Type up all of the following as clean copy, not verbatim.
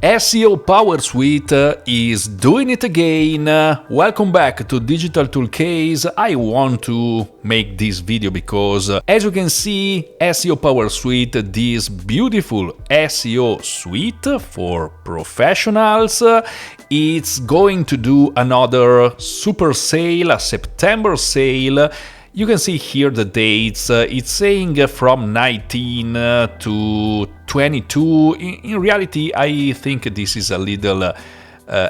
SEO PowerSuite is doing it again. Welcome back to Digital Toolcase. I want to make this video because, as you can see, SEO PowerSuite, this beautiful SEO suite for professionals, it's going to do another super sale, a September sale. You can see here the dates. It's saying from 19 to 22. In reality, I think this is a little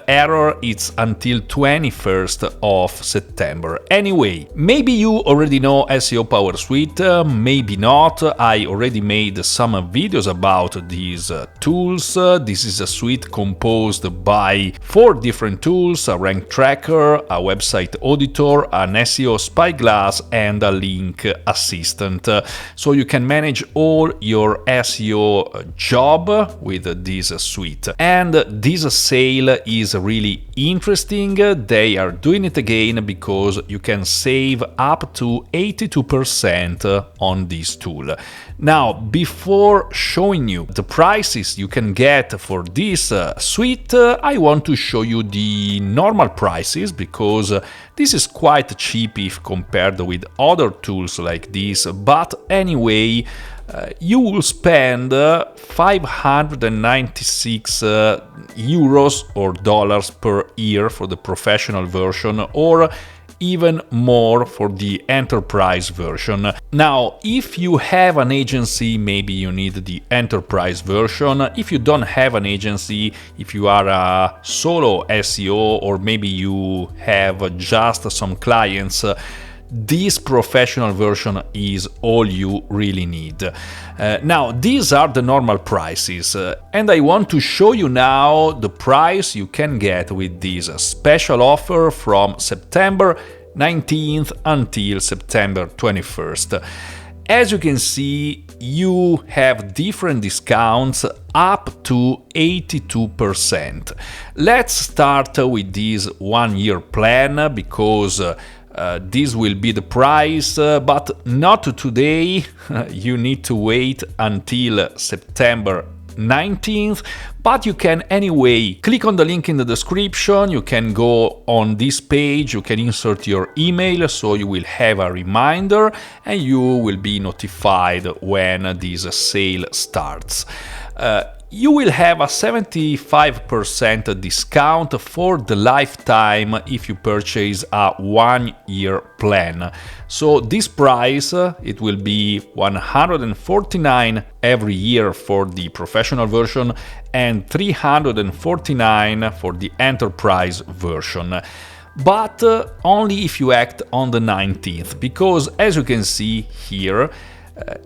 error. It's until 21st of September. Anyway, maybe you already know SEO PowerSuite, maybe not. I already made some videos about these tools. This is a suite composed by 4 different tools: a rank tracker, a website auditor, an SEO spyglass, and a link assistant. So you can manage all your SEO job with this suite. And this sale is really interesting. They are doing it again because you can save up to 82% on this tool. Now, before showing you the prices you can get for this suite, I want to show you the normal prices because this is quite cheap if compared with other tools like this. But anyway, you will spend 596 euros or dollars per year for the professional version, or even more for the enterprise version. Now, if you have an agency, maybe you need the enterprise version. If you don't have an agency, if you are a solo SEO, or maybe you have just some clients, this professional version is all you really need. Now, these are the normal prices, and I want to show you now the price you can get with this special offer from September 19th until September 21st. As you can see, you have different discounts up to 82%. Let's start with this 1-year plan because this will be the price, but not today. You need to wait until September 19th, but you can anyway click on the link in the description. You can go on this page, you can insert your email so you will have a reminder and you will be notified when this sale starts. You will have a 75% discount for the lifetime if you purchase a 1-year plan. So this price, it will be 149 every year for the professional version and 349 for the enterprise version. But only if you act on the 19th, because as you can see here,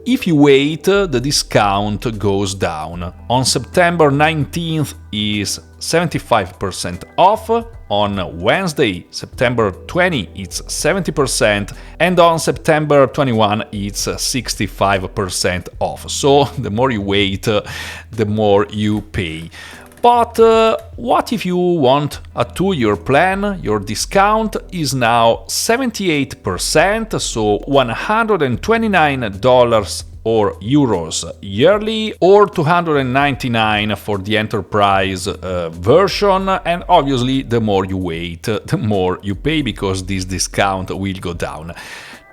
if you wait, the discount goes down. On September 19th is 75% off, on Wednesday, September 20, it's 70%, and on September 21, it's 65% off. So the more you wait, the more you pay. But what if you want a 2-year plan? Your discount is now 78%, so $129 or euros yearly, or 299 for the enterprise version. And obviously, the more you wait, the more you pay because this discount will go down.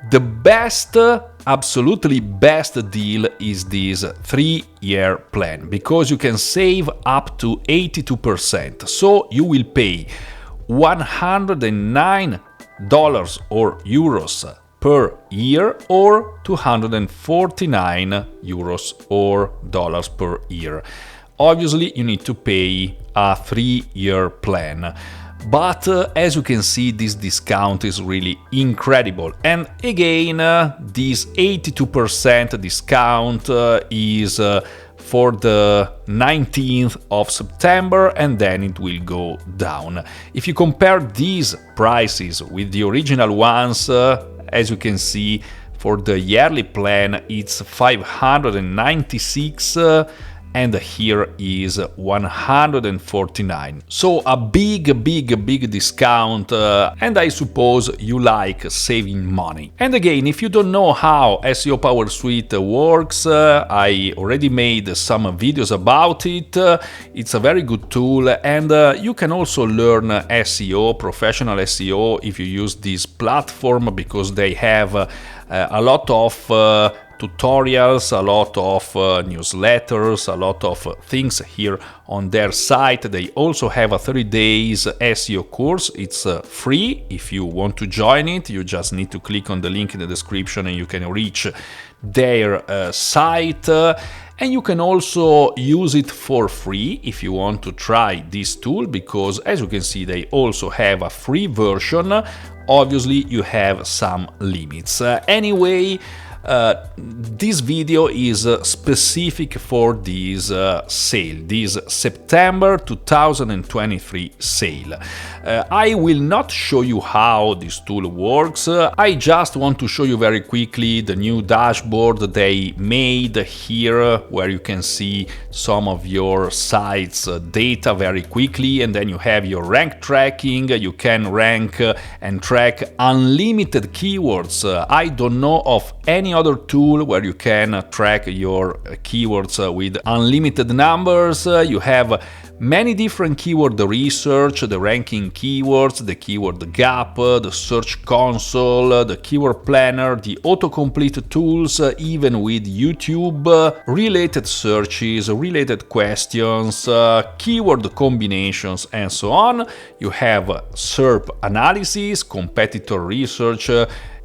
The best, absolutely best deal is this 3-year plan because you can save up to 82%. So you will pay $109 or euros per year, or 249 euros or dollars per year. Obviously, you need to pay a 3-year plan. But as you can see, this discount is really incredible. And again, this 82% discount is for the 19th of September, and then it will go down. If you compare these prices with the original ones, as you can see, for the yearly plan it's 596, and here is 149. So a big discount, and I suppose you like saving money. And again, if you don't know how SEO PowerSuite works, I already made some videos about it. It's a very good tool, and you can also learn SEO, professional SEO, if you use this platform, because they have a lot of tutorials, a lot of newsletters, a lot of things here on their site. They also have a 30 days SEO course. It's free. If you want to join it, you just need to click on the link in the description and you can reach their site. And you can also use it for free if you want to try this tool, because as you can see, they also have a free version. Obviously, you have some limits. Anyway, this video is specific for this sale, this September 2023 sale. I will not show you how this tool works. I just want to show you very quickly the new dashboard they made here, where you can see some of your site's data very quickly, and then you have your rank tracking. You can rank and track unlimited keywords. I don't know of any other tool where you can track your keywords with unlimited numbers. You have many different keyword research, the ranking keywords, the keyword gap, the search console, the keyword planner, the autocomplete tools, even with YouTube, related searches, related questions, keyword combinations, and so on. You have SERP analysis, competitor research.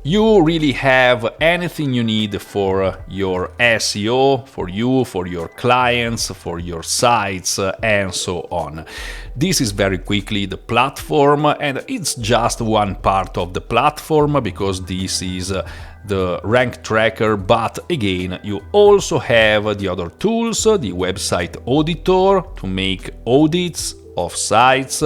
You really have anything you need for your SEO, for you, for your clients, for your sites, and so on. This is very quickly the platform, and it's just one part of the platform, because this is the rank tracker, but again, you also have the other tools, the website auditor to make audits of sites.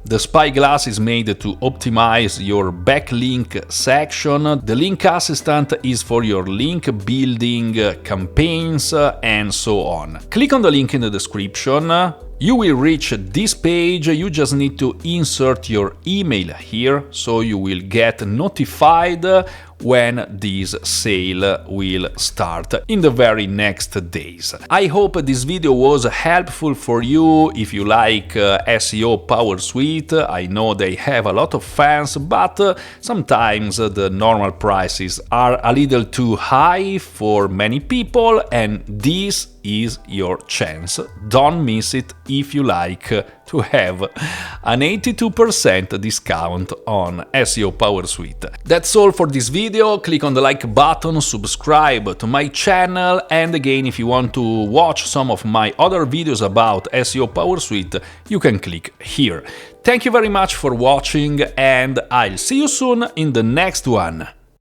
The spyglass is made to optimize your backlink section. The link assistant is for your link building campaigns, and so on. Click on the link in the description. You will reach this page. You just need to insert your email here, so you will get notified when this sale will start in the very next days. I hope this video was helpful for you if you like SEO PowerSuite. I know they have a lot of fans, but sometimes the normal prices are a little too high for many people, and this is your chance. Don't miss it if you like to have an 82% discount on SEO PowerSuite. That's all for this video. Click on the like button, subscribe to my channel, and again, if you want to watch some of my other videos about SEO PowerSuite, you can click here. Thank you very much for watching, and I'll see you soon in the next one.